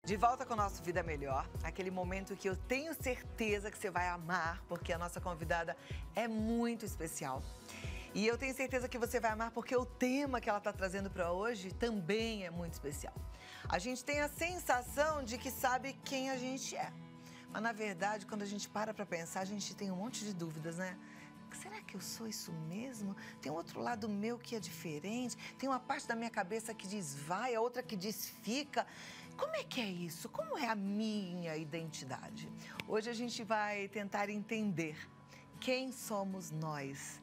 De volta com o nosso Vida Melhor, aquele momento que eu tenho certeza que você vai amar, porque a nossa convidada é muito especial. E eu tenho certeza que você vai amar porque o tema que ela está trazendo para hoje também é muito especial. A gente tem a sensação de que sabe quem a gente é. Mas, na verdade, quando a gente para pensar, a gente tem um monte de dúvidas, né? Será que eu sou isso mesmo? Tem um outro lado meu que é diferente? Tem uma parte da minha cabeça que diz vai, a outra que diz fica. Como é que é isso? Como é a minha identidade? Hoje a gente vai tentar entender quem somos nós.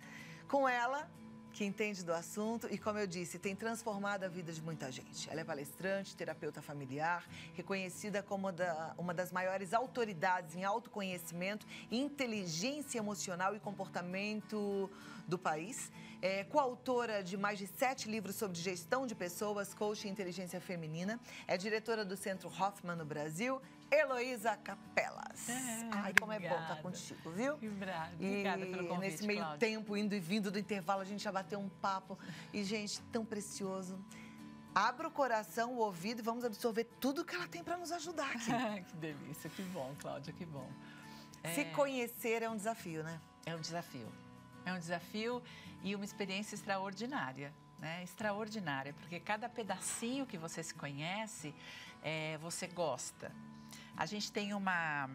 Com ela, que entende do assunto e, como eu disse, tem transformado a vida de muita gente. Ela é palestrante, terapeuta familiar, reconhecida como uma das maiores autoridades em autoconhecimento, inteligência emocional e comportamento do país. É coautora de mais de 7 livros sobre gestão de pessoas, coaching e inteligência feminina. É diretora do Centro Hoffman no Brasil, Heloísa Capelas. Ai, como é bom estar contigo, viu? Obrigada pelo convite, E nesse meio Cláudia. tempo, indo e vindo do intervalo, a gente já bateu um papo. E, gente, tão precioso. Abra o coração, o ouvido e vamos absorver tudo que ela tem para nos ajudar aqui. Que delícia, que bom, Cláudia, que bom. Se conhecer é um desafio, né? É um desafio. É um desafio e uma experiência extraordinária. Né? Extraordinária, porque cada pedacinho que você se conhece, você gosta. A gente tem uma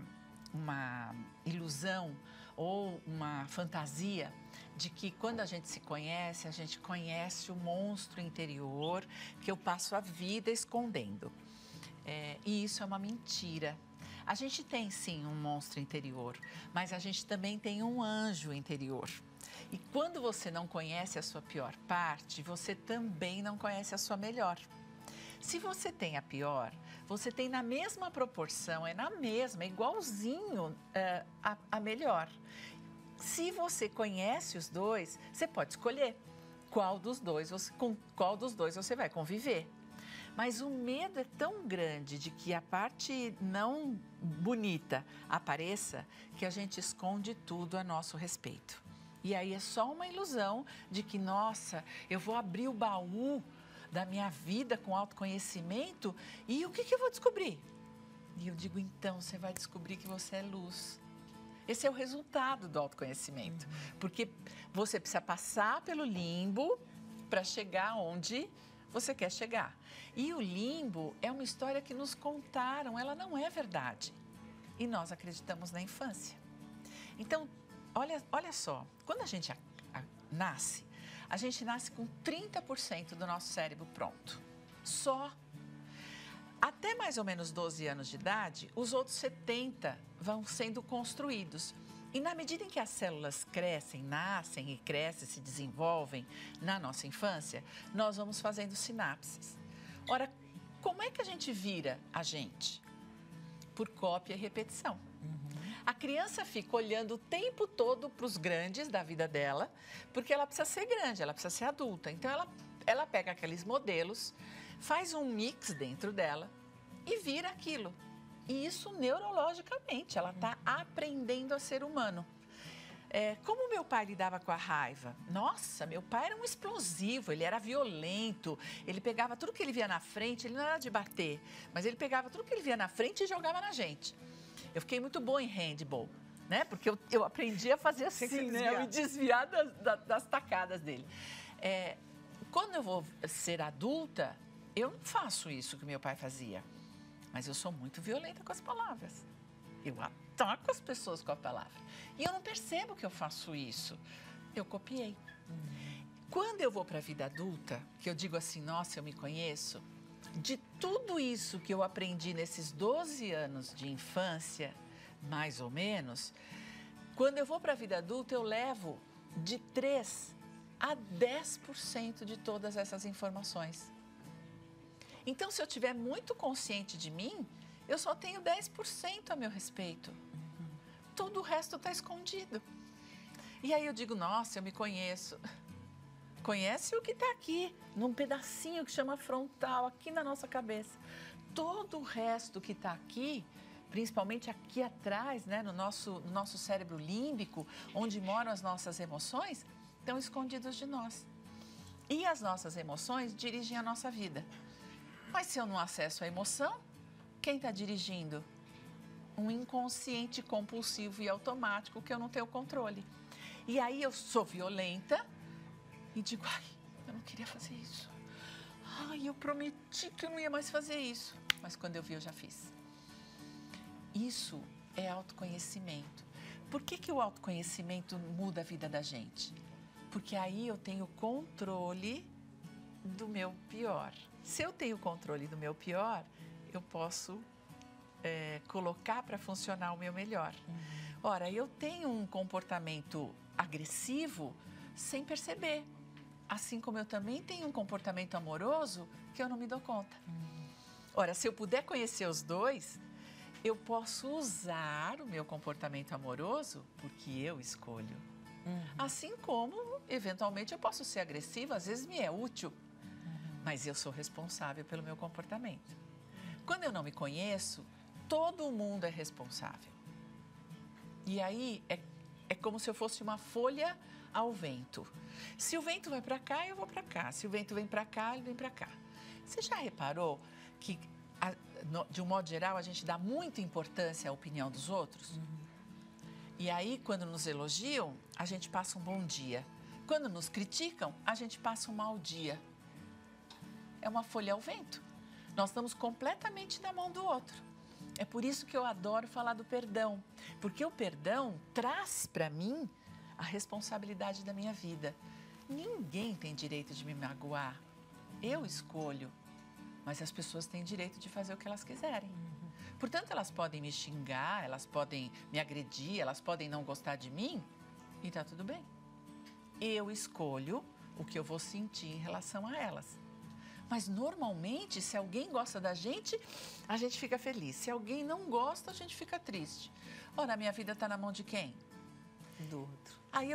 ilusão ou uma fantasia de que quando a gente se conhece o monstro interior que eu passo a vida escondendo. E isso é uma mentira. A gente tem sim um monstro interior, mas a gente também tem um anjo interior. E quando você não conhece a sua pior parte, você também não conhece a sua melhor. Se você tem a pior, você tem na mesma proporção, é igualzinho a melhor. Se você conhece os dois, você pode escolher com qual dos dois você vai conviver. Mas o medo é tão grande de que a parte não bonita apareça que a gente esconde tudo a nosso respeito. E aí é só uma ilusão de que, nossa, eu vou abrir o baú da minha vida com autoconhecimento e o que eu vou descobrir? E eu digo, então, você vai descobrir que você é luz. Esse é o resultado do autoconhecimento. Porque você precisa passar pelo limbo para chegar onde você quer chegar. E o limbo é uma história que nos contaram, ela não é verdade. E nós acreditamos na infância. Então, olha só, quando a gente nasce, a gente nasce com 30% do nosso cérebro pronto. Só. Até mais ou menos 12 anos de idade, os outros 70 vão sendo construídos. E na medida em que as células nascem e crescem, se desenvolvem na nossa infância, nós vamos fazendo sinapses. Ora, como é que a gente vira a gente? Por cópia e repetição. A criança fica olhando o tempo todo para os grandes da vida dela, porque ela precisa ser grande, ela precisa ser adulta. Então, ela pega aqueles modelos, faz um mix dentro dela e vira aquilo. E isso neurologicamente, ela está aprendendo a ser humano. Como meu pai lidava com a raiva? Nossa, meu pai era um explosivo, ele era violento, ele pegava tudo que ele via na frente, ele não era de bater, mas ele pegava tudo que ele via na frente e jogava na gente. Eu fiquei muito boa em handball, né? Porque eu aprendi a fazer assim, né? Eu me desviar das tacadas dele. Quando eu vou ser adulta, eu não faço isso que meu pai fazia. Mas eu sou muito violenta com as palavras. Eu ataco as pessoas com a palavra. E eu não percebo que eu faço isso. Eu copiei. Quando eu vou para a vida adulta, que eu digo assim, nossa, eu me conheço, de tudo isso que eu aprendi nesses 12 anos de infância, mais ou menos, quando eu vou para a vida adulta, eu levo de 3 a 10% de todas essas informações. Então, se eu estiver muito consciente de mim, eu só tenho 10% a meu respeito. Todo o resto está escondido. E aí eu digo, nossa, eu me conheço. Conhece o que está aqui, num pedacinho que chama frontal, aqui na nossa cabeça. Todo o resto que está aqui, principalmente aqui atrás, né, no nosso cérebro límbico, onde moram as nossas emoções, estão escondidos de nós. E as nossas emoções dirigem a nossa vida. Mas se eu não acesso a emoção, Quem está dirigindo? Um inconsciente compulsivo e automático que eu não tenho controle. E aí eu sou violenta e digo, ai, eu não queria fazer isso. Ai, eu prometi que eu não ia mais fazer isso. Mas quando eu vi, eu já fiz. Isso é autoconhecimento. Por que o autoconhecimento muda a vida da gente? Porque aí eu tenho controle do meu pior. Se eu tenho controle do meu pior, eu posso colocar para funcionar o meu melhor. Ora, eu tenho um comportamento agressivo sem perceber. Assim como eu também tenho um comportamento amoroso que eu não me dou conta. Ora, se eu puder conhecer os dois, eu posso usar o meu comportamento amoroso porque eu escolho. Assim como, eventualmente, eu posso ser agressiva, às vezes me é útil, mas eu sou responsável pelo meu comportamento. Quando eu não me conheço, todo mundo é responsável. E aí é como se eu fosse uma folha ao vento. Se o vento vai para cá, eu vou para cá. Se o vento vem para cá, ele vem para cá. Você já reparou que, de um modo geral, a gente dá muita importância à opinião dos outros? E aí, quando nos elogiam, a gente passa um bom dia. Quando nos criticam, a gente passa um mau dia. É uma folha ao vento. Nós estamos completamente na mão do outro. É por isso que eu adoro falar do perdão. Porque o perdão traz para mim a responsabilidade da minha vida. Ninguém tem direito de me magoar. Eu escolho. Mas as pessoas têm direito de fazer o que elas quiserem. Portanto, elas podem me xingar, elas podem me agredir, elas podem não gostar de mim e tá tudo bem. Eu escolho o que eu vou sentir em relação a elas. Mas, normalmente, se alguém gosta da gente, a gente fica feliz. Se alguém não gosta, a gente fica triste. Ora, a minha vida está na mão de quem? Do outro. Aí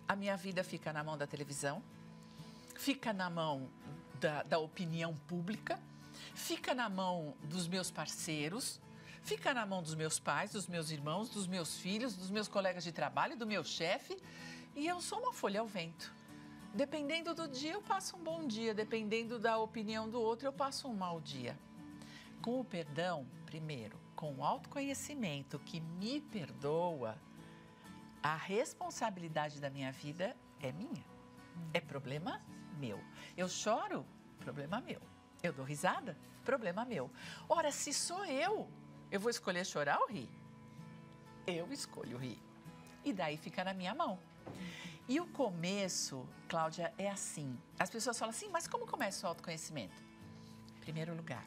a minha vida fica na mão da televisão, fica na mão da opinião pública, fica na mão dos meus parceiros, fica na mão dos meus pais, dos meus irmãos, dos meus filhos, dos meus colegas de trabalho, do meu chefe. E eu sou uma folha ao vento. Dependendo do dia, eu passo um bom dia. Dependendo da opinião do outro, eu passo um mau dia. Com o perdão, primeiro, com o autoconhecimento que me perdoa, a responsabilidade da minha vida é minha. É problema meu. Eu choro, problema meu. Eu dou risada, problema meu. Ora, se sou eu vou escolher chorar ou rir? Eu escolho rir. E daí fica na minha mão. E o começo, Cláudia, é assim. As pessoas falam assim, mas como começa o autoconhecimento? Em primeiro lugar,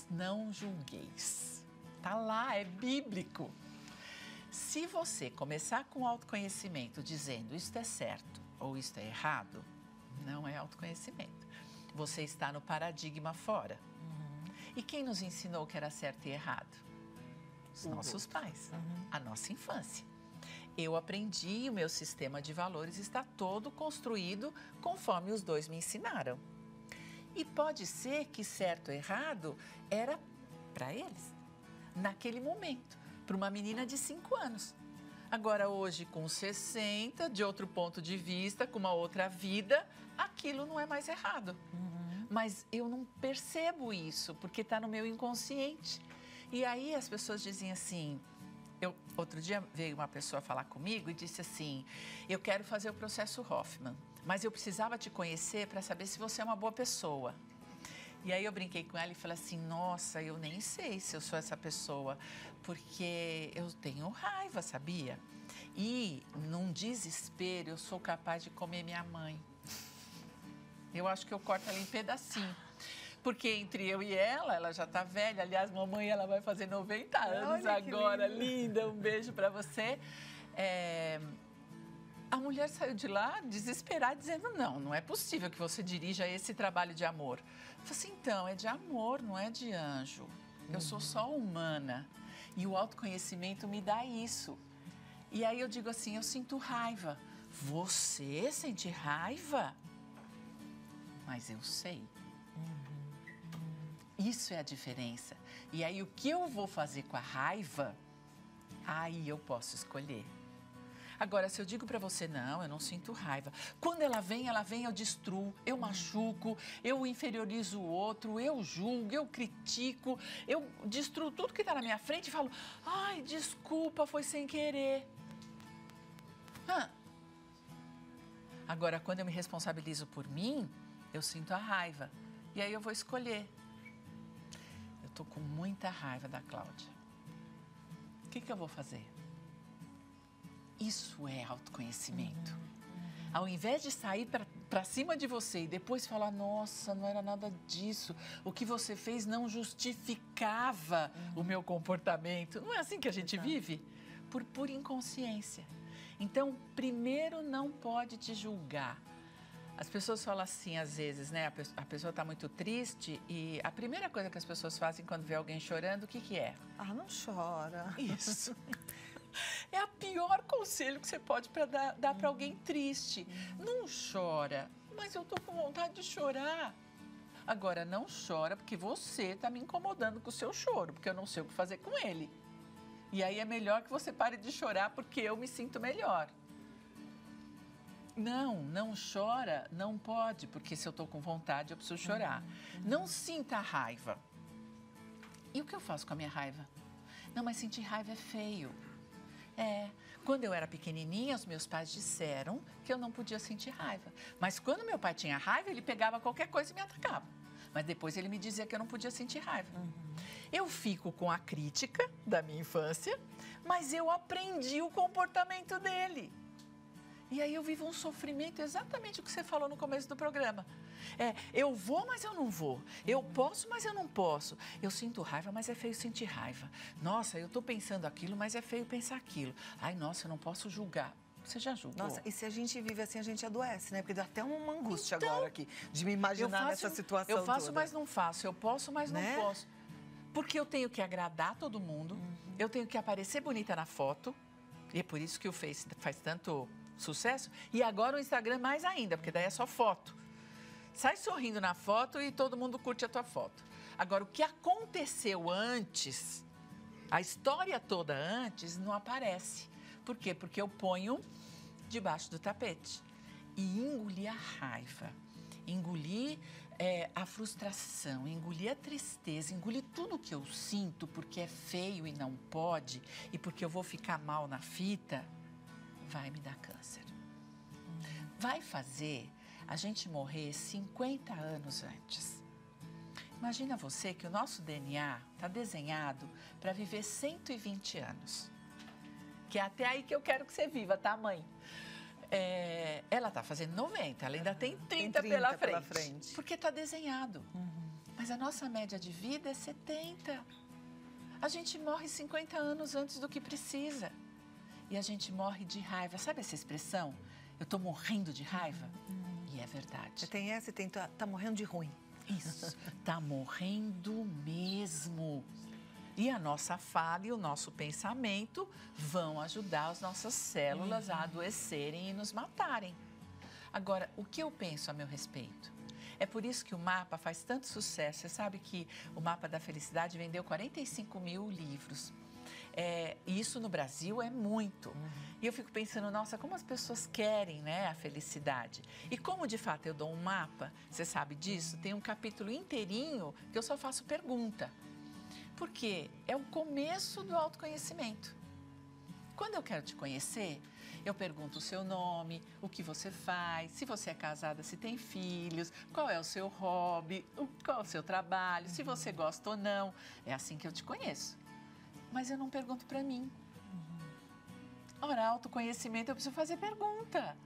não julgueis. Tá lá, é bíblico. Se você começar com autoconhecimento dizendo isto é certo ou isto é errado, não é autoconhecimento. Você está no paradigma fora. E quem nos ensinou que era certo e errado? Os nossos pais, a nossa infância. Eu aprendi, o meu sistema de valores está todo construído conforme os dois me ensinaram. E pode ser que certo ou errado era para eles, naquele momento, para uma menina de 5 anos. Agora, hoje, com 60, de outro ponto de vista, com uma outra vida, aquilo não é mais errado. Mas eu não percebo isso, porque está no meu inconsciente. E aí as pessoas dizem assim... Outro dia veio uma pessoa falar comigo e disse assim, eu quero fazer o processo Hoffman, mas eu precisava te conhecer para saber se você é uma boa pessoa. E aí eu brinquei com ela e falei assim, nossa, eu nem sei se eu sou essa pessoa, porque eu tenho raiva, sabia? E num desespero eu sou capaz de comer minha mãe. Eu acho que eu corto ela em pedacinho. Porque entre eu e ela já tá velha. Aliás, mamãe, ela vai fazer 90 anos agora. Linda, um beijo para você. A mulher saiu de lá desesperada, dizendo, não é possível que você dirija esse trabalho de amor. Eu falei assim, então, é de amor, não é de anjo. Eu sou só humana. E o autoconhecimento me dá isso. E aí eu digo assim, eu sinto raiva. Você sente raiva? Mas eu sei. Isso é a diferença. E aí, o que eu vou fazer com a raiva, aí eu posso escolher. Agora, se eu digo para você, não, eu não sinto raiva. Quando ela vem, eu destruo, eu machuco, eu inferiorizo o outro, eu julgo, eu critico, eu destruo tudo que está na minha frente e falo, ai, desculpa, foi sem querer. Agora, quando eu me responsabilizo por mim, eu sinto a raiva. E aí eu vou escolher. Eu estou com muita raiva da Cláudia. O que eu vou fazer? Isso é autoconhecimento. Ao invés de sair para cima de você e depois falar, nossa, não era nada disso, o que você fez não justificava o meu comportamento. Não é assim que a gente vive? Por pura inconsciência. Então, primeiro, não pode te julgar. As pessoas falam assim, às vezes, né? A pessoa está muito triste e a primeira coisa que as pessoas fazem quando vê alguém chorando, o que é? Ah, não chora. Isso. É o pior conselho que você pode dar para alguém triste. Não chora, mas eu estou com vontade de chorar. Agora, não chora porque você está me incomodando com o seu choro, porque eu não sei o que fazer com ele. E aí é melhor que você pare de chorar porque eu me sinto melhor. Não chora, não pode, porque se eu estou com vontade eu preciso chorar. Não sinta raiva. E o que eu faço com a minha raiva? Não, mas sentir raiva é feio. Quando eu era pequenininha, os meus pais disseram que eu não podia sentir raiva. Mas quando meu pai tinha raiva, ele pegava qualquer coisa e me atacava. Mas depois ele me dizia que eu não podia sentir raiva. Eu fico com a crítica da minha infância, mas eu aprendi o comportamento dele. E aí eu vivo um sofrimento, exatamente o que você falou no começo do programa. Eu vou, mas eu não vou. Eu posso, mas eu não posso. Eu sinto raiva, mas é feio sentir raiva. Nossa, eu estou pensando aquilo, mas é feio pensar aquilo. Ai, nossa, eu não posso julgar. Você já julgou? Nossa, e se a gente vive assim, a gente adoece, né? Porque dá até uma angústia agora aqui, de me imaginar nessa situação Eu faço, toda. mas não faço. Eu posso, mas Né? não posso. Porque eu tenho que agradar todo mundo. Eu tenho que aparecer bonita na foto. E é por isso que o Face faz tanto sucesso. E agora o Instagram mais ainda, porque daí é só foto. Sai sorrindo na foto e todo mundo curte a tua foto. Agora, o que aconteceu antes, a história toda antes, não aparece. Por quê? Porque eu ponho debaixo do tapete. E engoli a raiva, engoli a frustração, engoli a tristeza, engoli tudo que eu sinto porque é feio e não pode e porque eu vou ficar mal na fita, vai me dar câncer. Vai fazer a gente morrer 50 anos antes. Imagina você que o nosso DNA está desenhado para viver 120 anos. Que é até aí que eu quero que você viva, tá, mãe? Ela está fazendo 90, ela ainda tem 30 pela frente. Porque está desenhado. Mas a nossa média de vida é 70. A gente morre 50 anos antes do que precisa. E a gente morre de raiva. Sabe essa expressão? Eu estou morrendo de raiva? E é verdade. Tem essa e tem tá morrendo de ruim. Isso, tá morrendo mesmo. E a nossa fala e o nosso pensamento vão ajudar as nossas células a adoecerem e nos matarem. Agora, o que eu penso a meu respeito? É por isso que o mapa faz tanto sucesso. Você sabe que o Mapa da Felicidade vendeu 45 mil livros. E isso no Brasil é muito. E eu fico pensando, nossa, como as pessoas querem, né, a felicidade. E como, de fato, eu dou um mapa, você sabe disso, tem um capítulo inteirinho que eu só faço pergunta. Porque é o começo do autoconhecimento. Quando eu quero te conhecer, eu pergunto o seu nome, o que você faz, se você é casada, se tem filhos, qual é o seu hobby, qual é o seu trabalho, se você gosta ou não. É assim que eu te conheço. Mas eu não pergunto para mim. Ora, autoconhecimento, eu preciso fazer pergunta.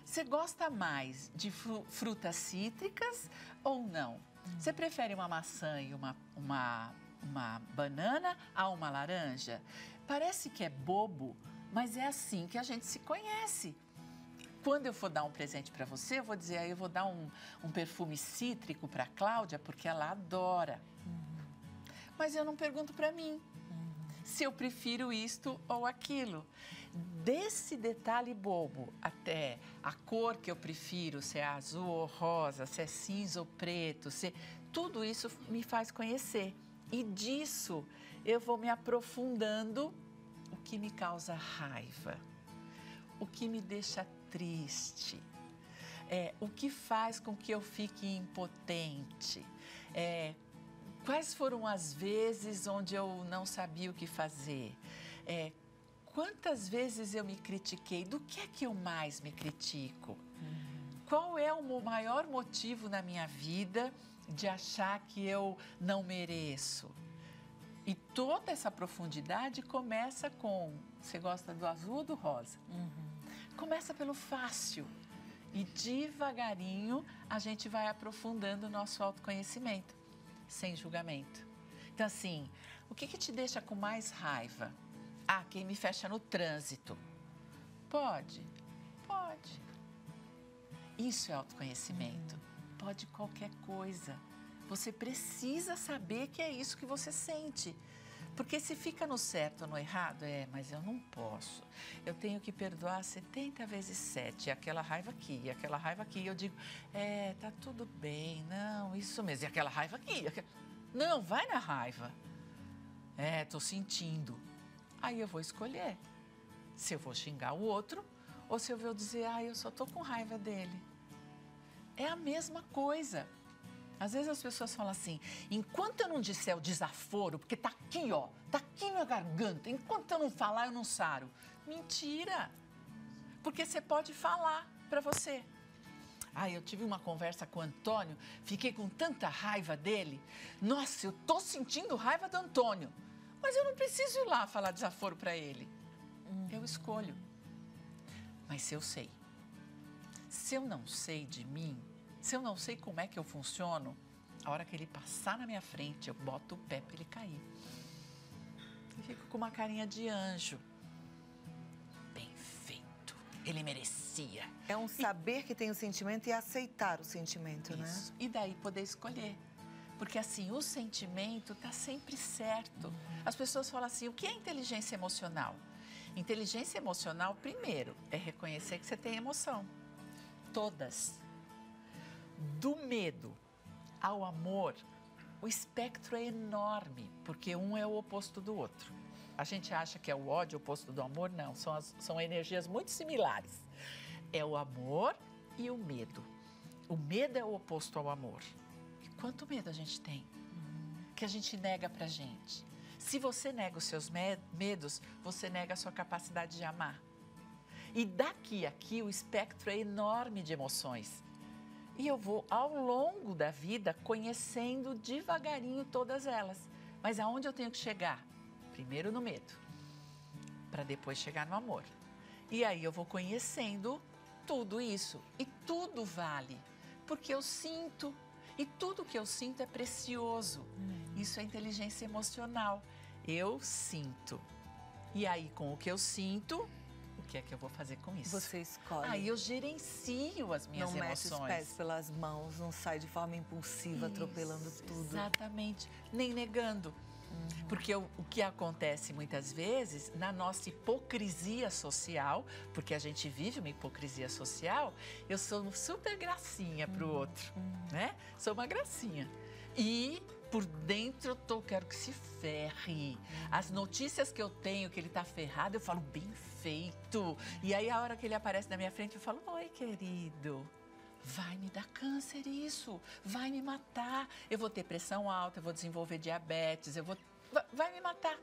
Você gosta mais de frutas cítricas ou não? Você prefere uma maçã e uma banana a uma laranja? Parece que é bobo, mas é assim que a gente se conhece. Quando eu for dar um presente para você, eu vou dizer, eu vou dar um perfume cítrico para a Cláudia, porque ela adora. Mas eu não pergunto para mim se eu prefiro isto ou aquilo. Desse detalhe bobo até a cor que eu prefiro, se é azul ou rosa, se é cinza ou preto, tudo isso me faz conhecer. E disso eu vou me aprofundando o que me causa raiva. o que me deixa triste, o que faz com que eu fique impotente, quais foram as vezes onde eu não sabia o que fazer, quantas vezes eu me critiquei, do que é que eu mais me critico? Qual é o maior motivo na minha vida de achar que eu não mereço? E toda essa profundidade começa com, você gosta do azul ou do rosa? Começa pelo fácil e devagarinho a gente vai aprofundando o nosso autoconhecimento, sem julgamento. Então assim, o que te deixa com mais raiva? Quem me fecha no trânsito. Pode. Isso é autoconhecimento. Pode qualquer coisa. Você precisa saber que é isso que você sente. Porque se fica no certo ou no errado, mas eu não posso. Eu tenho que perdoar 70 vezes 7. Aquela raiva aqui, aquela raiva aqui. Eu digo, tá tudo bem, não, isso mesmo. E aquela raiva aqui. Não, vai na raiva. Tô sentindo. Aí eu vou escolher se eu vou xingar o outro ou se eu vou dizer, eu só tô com raiva dele. É a mesma coisa. Às vezes as pessoas falam assim, enquanto eu não disser o desaforo, porque tá aqui, tá aqui na garganta, enquanto eu não falar, eu não saro. Mentira! Porque você pode falar para você. Eu tive uma conversa com o Antônio, fiquei com tanta raiva dele. Nossa, eu tô sentindo raiva do Antônio. Mas eu não preciso ir lá falar desaforo para ele. Eu escolho. Mas se eu sei, se eu não sei de mim, se eu não sei como é que eu funciono, a hora que ele passar na minha frente, eu boto o pé para ele cair. E fico com uma carinha de anjo. Bem feito. Ele merecia. É um saber que tem o sentimento e aceitar o sentimento, isso, né? E daí poder escolher. Porque assim, o sentimento está sempre certo. As pessoas falam assim, o que é inteligência emocional? Inteligência emocional, primeiro, é reconhecer que você tem emoção. Todas. Do medo ao amor, o espectro é enorme, porque um é o oposto do outro. A gente acha que é o ódio o oposto do amor, não. São energias muito similares. É o amor e o medo. O medo é o oposto ao amor. E quanto medo a gente tem? Que a gente nega pra gente. Se você nega os seus medos, você nega a sua capacidade de amar. E daqui a aqui o espectro é enorme de emoções. E eu vou, ao longo da vida, conhecendo devagarinho todas elas. Mas aonde eu tenho que chegar? Primeiro no medo, para depois chegar no amor. E aí eu vou conhecendo tudo isso. E tudo vale, porque eu sinto. E tudo que eu sinto é precioso. Isso é inteligência emocional. Eu sinto. E aí, com o que eu sinto, o que é que eu vou fazer com isso? Você escolhe. Aí eu gerencio as minhas emoções. Não mete os pés pelas mãos, não sai de forma impulsiva, atropelando tudo. Exatamente. Nem negando. Porque o que acontece muitas vezes, na nossa hipocrisia social, porque a gente vive uma hipocrisia social, eu sou super gracinha pro outro, né? Sou uma gracinha. E por dentro eu quero que se ferre. As notícias que eu tenho que ele tá ferrado, eu falo, bem feito. E aí a hora que ele aparece na minha frente, eu falo, oi, querido. Vai me dar câncer isso, vai me matar. Eu vou ter pressão alta, eu vou desenvolver diabetes, vai me matar.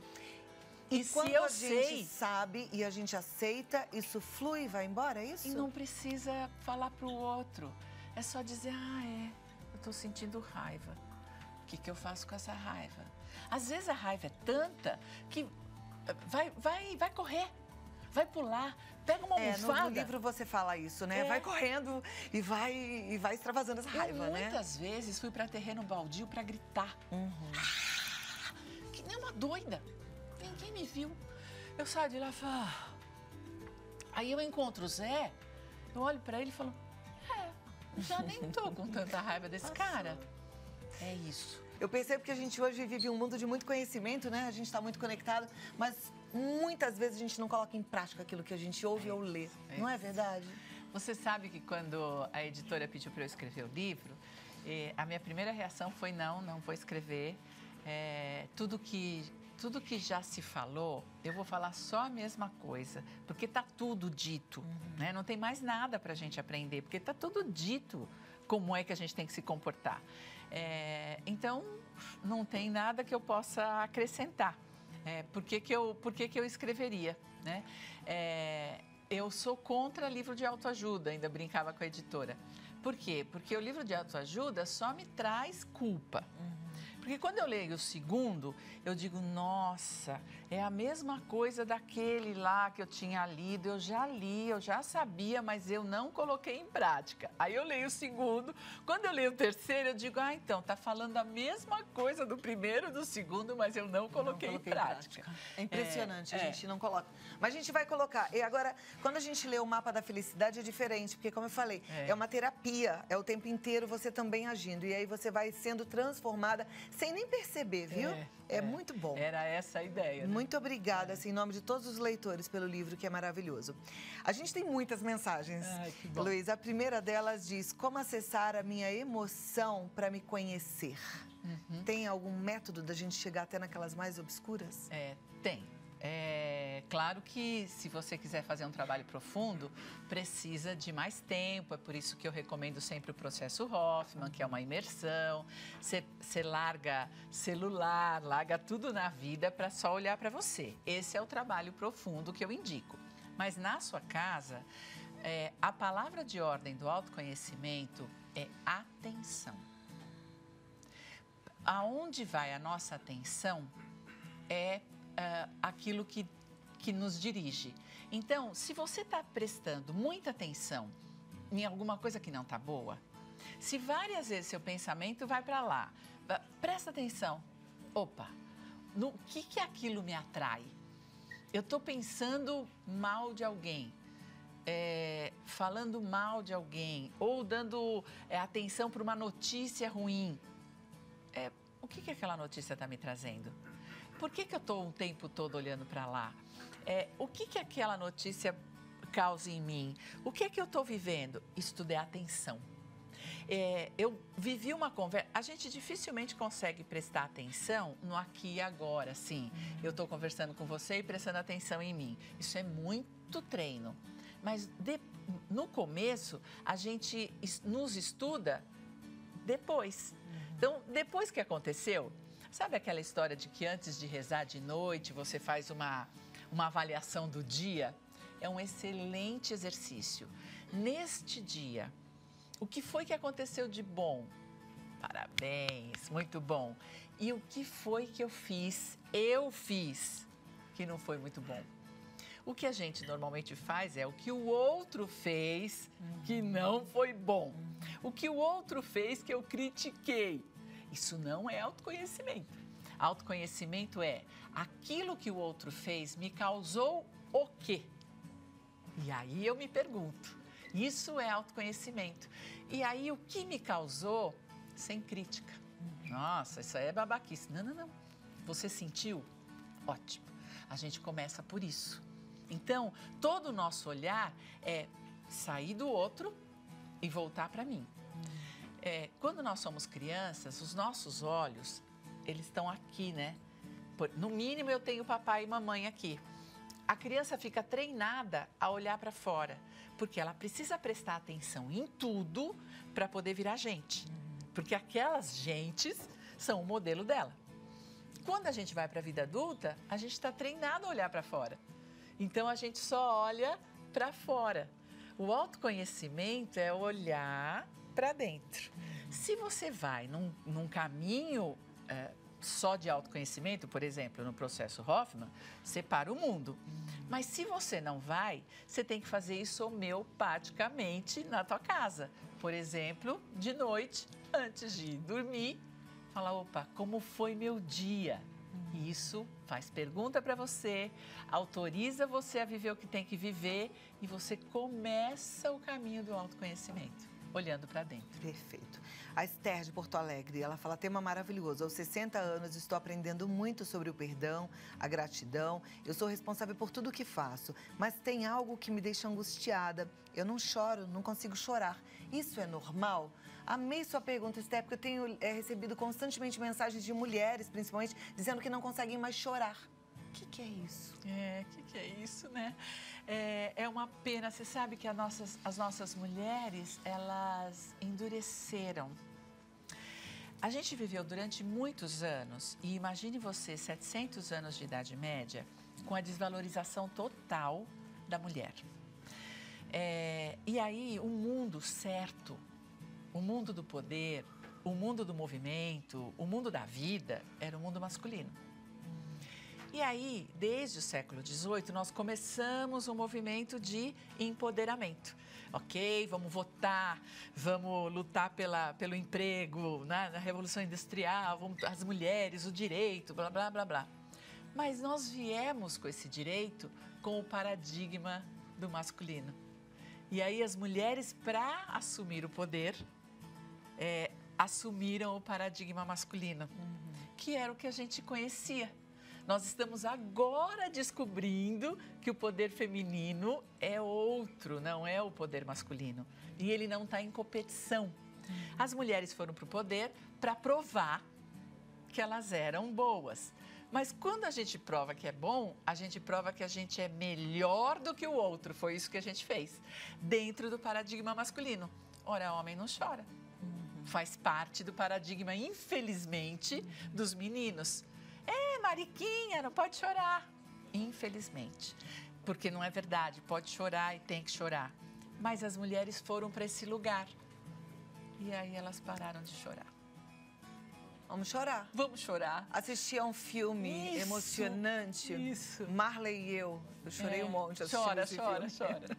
E se eu sei... a gente sabe e a gente aceita, isso flui e vai embora, é isso? E não precisa falar pro outro. É só dizer, eu tô sentindo raiva. O que eu faço com essa raiva? Às vezes a raiva é tanta que vai correr. Vai pular, pega uma almofada. No livro você fala isso, né? Vai correndo e vai extravasando essa raiva, né? Muitas vezes fui para terreno baldio para gritar. Que nem uma doida. Ninguém me viu. Eu saio de lá e falo... Aí eu encontro o Zé, eu olho para ele e falo... já nem tô com tanta raiva desse cara. É isso. Eu percebo que a gente hoje vive um mundo de muito conhecimento, né? A gente está muito conectado, mas muitas vezes a gente não coloca em prática aquilo que a gente ouve ou lê. Não é verdade? Você sabe que quando a editora pediu para eu escrever o livro, a minha primeira reação foi não vou escrever. tudo que já se falou, eu vou falar só a mesma coisa, porque tá tudo dito, né? Não tem mais nada para a gente aprender, porque tá tudo dito como é que a gente tem que se comportar. Então, não tem nada que eu possa acrescentar. Por que que eu escreveria, né? Eu sou contra livro de autoajuda, ainda brincava com a editora. Por quê? Porque o livro de autoajuda só me traz culpa. Porque quando eu leio o segundo, eu digo, nossa, é a mesma coisa daquele lá que eu tinha lido, eu já li, eu já sabia, mas eu não coloquei em prática. Aí eu leio o segundo, quando eu leio o terceiro, eu digo, então, tá falando a mesma coisa do primeiro e do segundo, mas eu não coloquei em prática. É impressionante, a gente não coloca. Mas a gente vai colocar. E agora, quando a gente lê o Mapa da Felicidade, é diferente, porque como eu falei, é uma terapia, é o tempo inteiro você também agindo. E aí você vai sendo transformada sem nem perceber, viu? É muito bom. Era essa a ideia. Né? Muito obrigada, assim, em nome de todos os leitores, pelo livro, que é maravilhoso. A gente tem muitas mensagens, Luiz. A primeira delas diz, como acessar a minha emoção para me conhecer? Tem algum método da gente chegar até naquelas mais obscuras? Tem. Claro que se você quiser fazer um trabalho profundo, precisa de mais tempo. É por isso que eu recomendo sempre o processo Hoffman, que é uma imersão. Você larga celular, larga tudo na vida para só olhar para você. Esse é o trabalho profundo que eu indico. Mas na sua casa, a palavra de ordem do autoconhecimento é atenção. Aonde vai a nossa atenção aquilo que nos dirige. Então, se você está prestando muita atenção em alguma coisa que não está boa, se várias vezes seu pensamento vai para lá, presta atenção. Opa, no que aquilo me atrai? Eu estou pensando mal de alguém, falando mal de alguém, ou dando atenção para uma notícia ruim. O que aquela notícia está me trazendo? Por que eu estou o tempo todo olhando para lá? O que aquela notícia causa em mim? O que eu estou vivendo? Isso tudo é atenção. Eu vivi uma conversa... A gente dificilmente consegue prestar atenção no aqui e agora, sim. Eu estou conversando com você e prestando atenção em mim. Isso é muito treino. Mas no começo, a gente nos estuda depois. Então, depois que aconteceu... Sabe aquela história de que antes de rezar de noite, você faz uma avaliação do dia? É um excelente exercício. Neste dia, o que foi que aconteceu de bom? Parabéns, muito bom. E o que foi que eu fiz, que não foi muito bom? O que a gente normalmente faz é o que o outro fez que não foi bom. O que o outro fez que eu critiquei. Isso não é autoconhecimento. Autoconhecimento é aquilo que o outro fez me causou o quê? E aí eu me pergunto. Isso é autoconhecimento. E aí o que me causou sem crítica? Nossa, isso aí é babaquice. Não. Você sentiu? Ótimo. A gente começa por isso. Então, todo o nosso olhar é sair do outro e voltar para mim. Quando nós somos crianças, os nossos olhos, eles estão aqui, né? No mínimo, eu tenho papai e mamãe aqui. A criança fica treinada a olhar para fora, porque ela precisa prestar atenção em tudo para poder virar gente. Porque aquelas gentes são o modelo dela. Quando a gente vai para a vida adulta, a gente está treinado a olhar para fora. Então, a gente só olha para fora. O autoconhecimento é olhar para dentro. Se você vai num caminho só de autoconhecimento, por exemplo, no processo Hoffman, você para o mundo. Mas se você não vai, você tem que fazer isso homeopaticamente na tua casa. Por exemplo, de noite, antes de dormir, falar, opa, como foi meu dia? E isso faz pergunta para você, autoriza você a viver o que tem que viver e você começa o caminho do autoconhecimento. olhando para dentro. Perfeito. A Esther de Porto Alegre, ela fala, tema maravilhoso. Aos 60 anos estou aprendendo muito sobre o perdão, a gratidão. Eu sou responsável por tudo o que faço, mas tem algo que me deixa angustiada. Eu não choro, não consigo chorar. Isso é normal? Amei sua pergunta, Esther, porque eu tenho recebido constantemente mensagens de mulheres, principalmente, dizendo que não conseguem mais chorar. O que é isso? O que é isso, né? É uma pena. Você sabe que as nossas mulheres, elas endureceram. A gente viveu durante muitos anos, e imagine você, 700 anos de idade média, com a desvalorização total da mulher. E aí, o mundo certo, o mundo do poder, o mundo do movimento, o mundo da vida, era o mundo masculino. E aí, desde o século XVIII, nós começamos um movimento de empoderamento. Ok, vamos votar, vamos lutar pelo emprego, né? Na Revolução Industrial, as mulheres, o direito, blá, blá, blá, blá. Mas nós viemos com esse direito com o paradigma do masculino. E aí as mulheres, para assumir o poder, assumiram o paradigma masculino, que era o que a gente conhecia. Nós estamos agora descobrindo que o poder feminino é outro, não é o poder masculino. E ele não está em competição. As mulheres foram para o poder para provar que elas eram boas. Mas quando a gente prova que é bom, a gente prova que a gente é melhor do que o outro. Foi isso que a gente fez, dentro do paradigma masculino. Ora, homem não chora. Faz parte do paradigma, infelizmente, dos meninos. Mariquinha, não pode chorar. Infelizmente. Porque não é verdade, pode chorar e tem que chorar. Mas as mulheres foram para esse lugar. E aí elas pararam de chorar. Vamos chorar. Vamos chorar. Assisti a um filme emocionante. Isso. Marley e eu. Eu chorei um monte assistindo esse filme. Chora.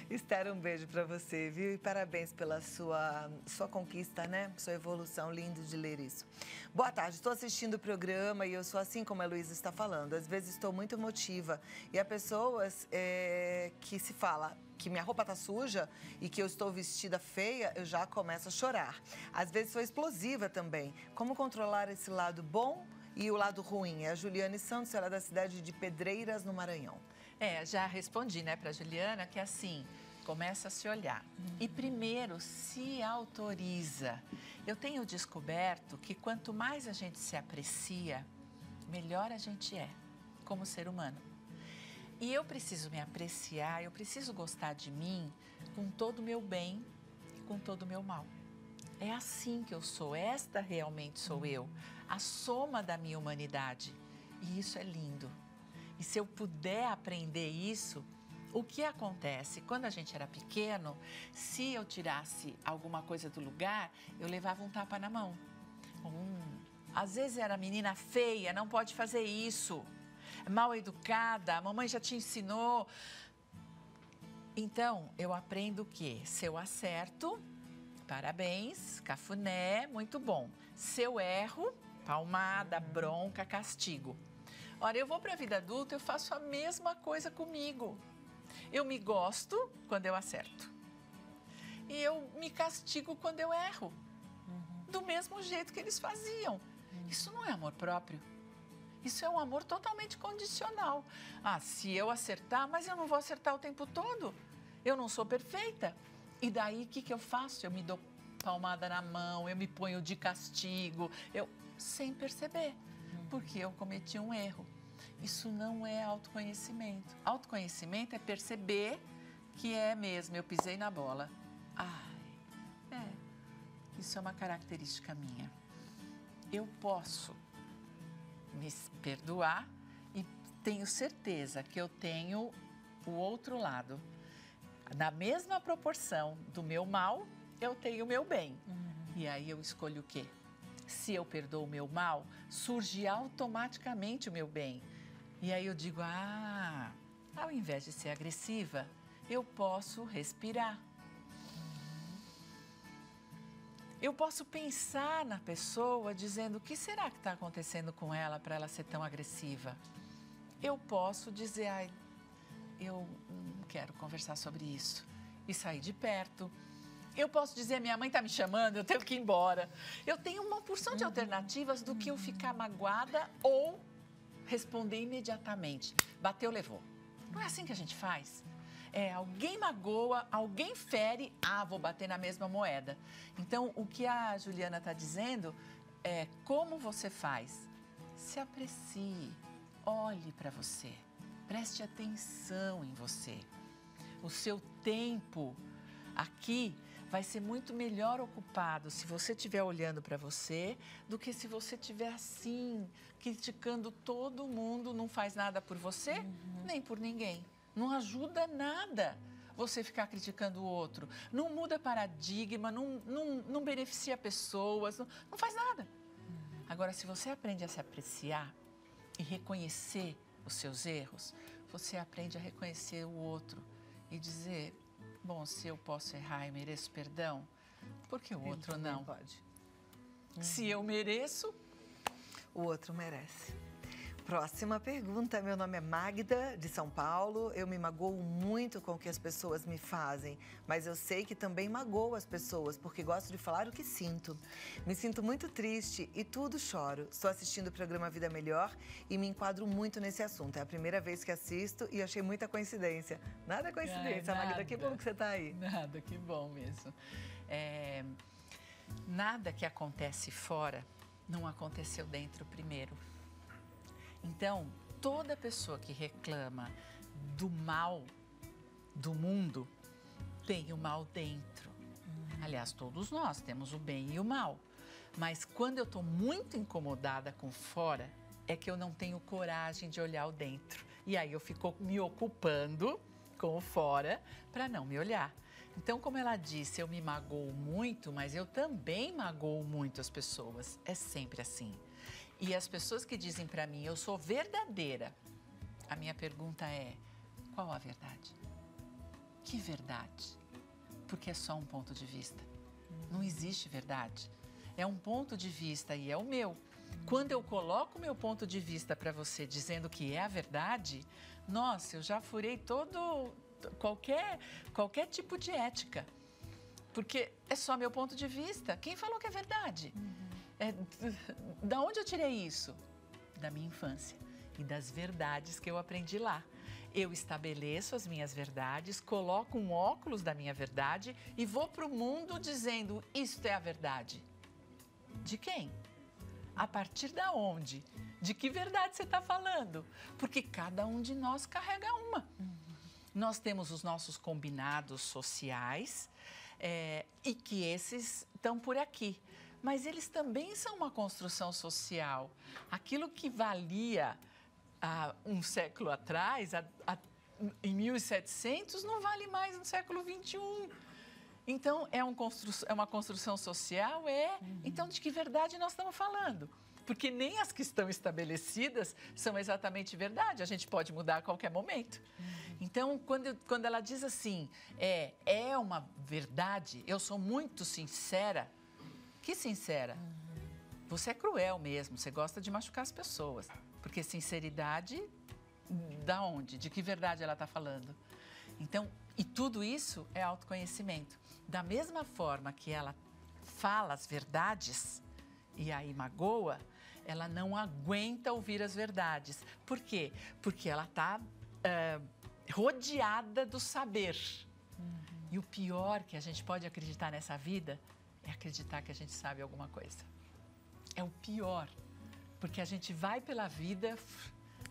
Esther, um beijo pra você, viu? E parabéns pela sua conquista, né? Sua evolução, lindo de ler isso. Boa tarde, estou assistindo o programa e eu sou assim como a Luísa está falando. Às vezes estou muito emotiva e há pessoas que se fala que minha roupa tá suja e que eu estou vestida feia, eu já começo a chorar. Às vezes sou explosiva também. Como controlar esse lado bom e o lado ruim? É a Juliane Santos, ela é da cidade de Pedreiras, no Maranhão. Já respondi, né, para a Juliana, que assim, começa a se olhar. E primeiro, se autoriza. Eu tenho descoberto que quanto mais a gente se aprecia, melhor a gente é como ser humano. E eu preciso me apreciar, eu preciso gostar de mim com todo o meu bem e com todo o meu mal. É assim que eu sou, esta realmente sou eu, a soma da minha humanidade. E isso é lindo. E se eu puder aprender isso, o que acontece? Quando a gente era pequeno, se eu tirasse alguma coisa do lugar, eu levava um tapa na mão. Às vezes era menina feia, não pode fazer isso. Mal educada, a mamãe já te ensinou. Então, eu aprendo o quê? Se eu acerto, parabéns, cafuné, muito bom. Se eu erro, palmada, bronca, castigo. Ora, eu vou para a vida adulta, eu faço a mesma coisa comigo. Eu me gosto quando eu acerto. E eu me castigo quando eu erro. Do mesmo jeito que eles faziam. Isso não é amor próprio. Isso é um amor totalmente condicional. Se eu acertar, mas eu não vou acertar o tempo todo. Eu não sou perfeita. E daí, o que eu faço? Eu me dou palmada na mão, eu me ponho de castigo, sem perceber, porque eu cometi um erro. Isso não é autoconhecimento. Autoconhecimento é perceber que é mesmo, eu pisei na bola. Isso é uma característica minha. Eu posso me perdoar e tenho certeza que eu tenho o outro lado. Na mesma proporção do meu mal, eu tenho o meu bem. E aí eu escolho o quê? Se eu perdoo o meu mal, surge automaticamente o meu bem. E aí eu digo, ao invés de ser agressiva, eu posso respirar. Eu posso pensar na pessoa dizendo, o que será que está acontecendo com ela para ela ser tão agressiva? Eu posso dizer, eu não quero conversar sobre isso. E sair de perto. Eu posso dizer, minha mãe está me chamando, eu tenho que ir embora. Eu tenho uma porção de alternativas do que eu ficar magoada ou responder imediatamente. Bateu, levou. Não é assim que a gente faz? Alguém magoa, alguém fere, vou bater na mesma moeda. Então, o que a Juliana está dizendo é como você faz. Se aprecie, olhe para você, preste atenção em você. O seu tempo aqui vai ser muito melhor ocupado se você estiver olhando para você do que se você estiver assim, criticando todo mundo, não faz nada por você, nem por ninguém. Não ajuda nada você ficar criticando o outro. Não muda paradigma, não beneficia pessoas, não faz nada. Agora, se você aprende a se apreciar e reconhecer os seus erros, você aprende a reconhecer o outro e dizer, bom, se eu posso errar e mereço perdão, por que o outro não? Pode. Se eu mereço, o outro merece. Próxima pergunta. Meu nome é Magda, de São Paulo. Eu me magoo muito com o que as pessoas me fazem, mas eu sei que também magoo as pessoas, porque gosto de falar o que sinto. Me sinto muito triste e tudo choro. Estou assistindo o programa Vida Melhor e me enquadro muito nesse assunto. É a primeira vez que assisto e achei muita coincidência. Nada coincidência, nada. Magda. Que bom que você está aí. Nada, que bom mesmo. Nada que acontece fora não aconteceu dentro primeiro. Então, toda pessoa que reclama do mal do mundo tem o mal dentro. Aliás, todos nós temos o bem e o mal. Mas quando eu estou muito incomodada com fora, é que eu não tenho coragem de olhar o dentro. E aí eu fico me ocupando com o fora para não me olhar. Então, como ela disse, eu me magoo muito, mas eu também magoo muito as pessoas. É sempre assim. E as pessoas que dizem para mim, eu sou verdadeira, a minha pergunta é, qual a verdade? Que verdade? Porque é só um ponto de vista. Não existe verdade. É um ponto de vista e é o meu. Quando eu coloco o meu ponto de vista para você dizendo que é a verdade, nossa, eu já furei qualquer tipo de ética. Porque é só meu ponto de vista. Quem falou que é verdade? Da onde eu tirei isso? Da minha infância e das verdades que eu aprendi lá. Eu estabeleço as minhas verdades, coloco um óculos da minha verdade e vou para o mundo dizendo, isto é a verdade. De quem? A partir da onde? De que verdade você está falando? Porque cada um de nós carrega uma. Nós temos os nossos combinados sociais e que esses estão por aqui. Mas eles também são uma construção social. Aquilo que valia há um século atrás, em 1700, não vale mais no século XXI. Então, é uma construção social? Então, de que verdade nós estamos falando? Porque nem as que estão estabelecidas são exatamente verdade. A gente pode mudar a qualquer momento. Então, quando ela diz assim, é uma verdade, eu sou muito sincera. Que sincera? Você é cruel mesmo, você gosta de machucar as pessoas. Porque sinceridade, da onde? De que verdade ela está falando? Então, e tudo isso é autoconhecimento. Da mesma forma que ela fala as verdades e aí magoa, ela não aguenta ouvir as verdades. Por quê? Porque ela está rodeada do saber. E o pior que a gente pode acreditar nessa vida é acreditar que a gente sabe alguma coisa. É o pior, porque a gente vai pela vida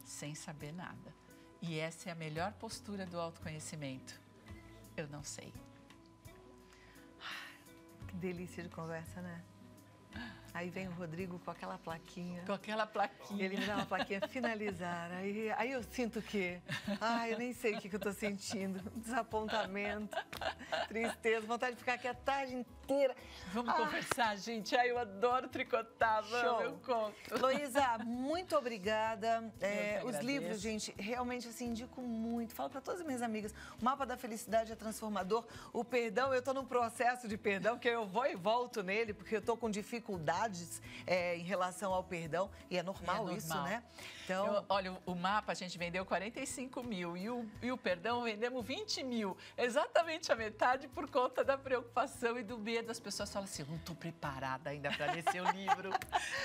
sem saber nada. E essa é a melhor postura do autoconhecimento. Eu não sei. Que delícia de conversa, né? Aí vem o Rodrigo com aquela plaquinha. Com aquela plaquinha. Ele me dá uma plaquinha, finalizar. Aí eu sinto o quê? Eu nem sei o que eu tô sentindo. Desapontamento, tristeza, vontade de ficar aqui a tarde inteira. Vamos conversar, gente. Eu adoro tricotar, eu conto. Heloísa, muito obrigada. Os livros, gente, realmente assim, indico muito. Falo para todas as minhas amigas. O Mapa da Felicidade é transformador. O perdão, eu tô num processo de perdão, que eu vou e volto nele, porque eu tô com dificuldade. dificuldades em relação ao perdão, e é normal, isso, né? Então, olha, o mapa a gente vendeu 45 mil e o perdão vendemos 20 mil, exatamente a metade por conta da preocupação e do medo. As pessoas falam assim, eu não estou preparada ainda para ler seu livro.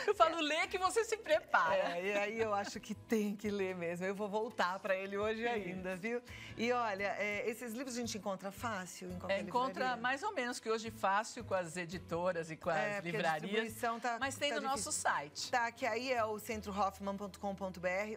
Eu falo, lê que você se prepara. E aí eu acho que tem que ler mesmo. Eu vou voltar para ele hoje ainda, viu? E olha, esses livros a gente encontra fácil em qualquer livraria? Encontra mais ou menos que hoje fácil com as editoras e com as livrarias, mas tem no nosso site. Tá, que aí é o centrohoffman.com.br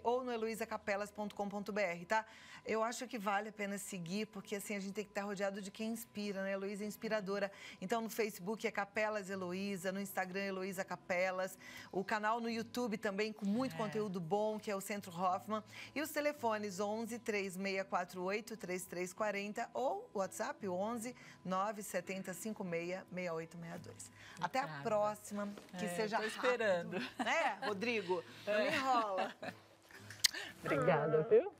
ou no heloisacapelas.com.br, tá? Eu acho que vale a pena seguir, porque assim, a gente tem que estar rodeado de quem inspira, né? Heloísa é inspiradora. Então, no Facebook é Capelas Heloísa, no Instagram Heloísa Capelas, o canal no YouTube também com muito conteúdo bom, que é o Centro Hoffman. E os telefones 11 3648 3340 ou o WhatsApp 11 970 56 6862. Até a próxima, que seja rápido. Tô esperando. Rodrigo? Não me enrola. Obrigada, viu?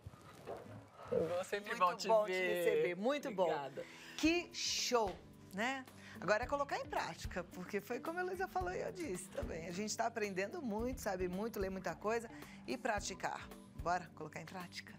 É sempre bom te receber, muito Obrigada. Bom. Que show, né? Agora é colocar em prática, porque foi como a Heloísa falou e eu disse também. A gente está aprendendo muito, sabe muito, lê muita coisa e praticar. Bora colocar em prática?